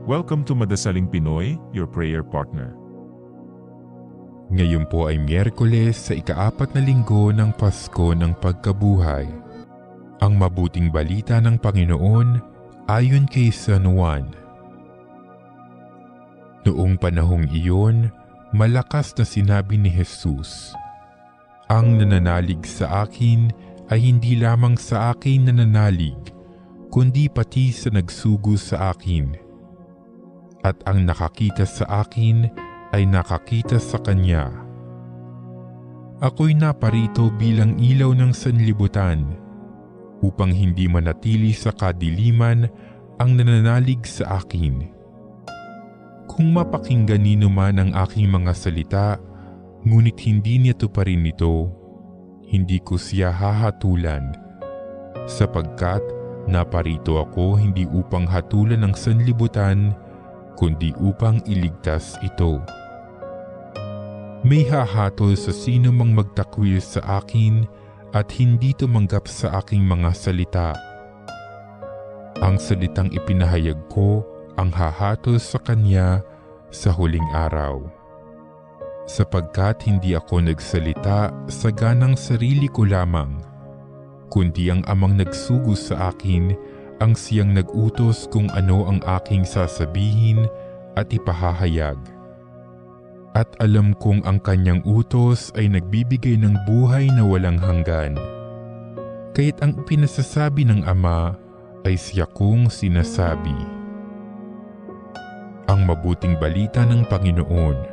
Welcome to Madasaling Pinoy, your prayer partner. Ngayon po ay Miyerkules sa ika-4 na linggo ng Pasko ng Pagkabuhay. Ang mabuting balita ng Panginoon ayon kay San Juan. Noong panahong iyon, malakas na sinabi ni Jesus, "Ang nananalig sa akin ay hindi lamang sa akin nananalig, kundi pati sa nagsugo sa akin. At ang nakakita sa akin ay nakakita sa Kanya. Ako'y naparito bilang ilaw ng sanlibutan, upang hindi manatili sa kadiliman ang nananalig sa akin. Kung mapakinggan nino man ang aking mga salita, ngunit hindi niya tuparin ito, hindi ko siya hahatulan, sapagkat naparito ako hindi upang hatulan ang sanlibutan, kundi upang iligtas ito. May hahatol sa sino mang magtakwil sa akin at hindi tumanggap sa aking mga salita. Ang salitang ipinahayag ko ang hahatol sa kanya sa huling araw. Sapagkat hindi ako nagsalita sa ganang sarili ko lamang, kundi ang Amang nagsugo sa akin ang siyang nag-utos kung ano ang aking sasabihin at ipahahayag. At alam kong ang kanyang utos ay nagbibigay ng buhay na walang hanggan. Kaya't ang pinasasabi ng Ama ay siya kong sinasabi." Ang mabuting balita ng Panginoon.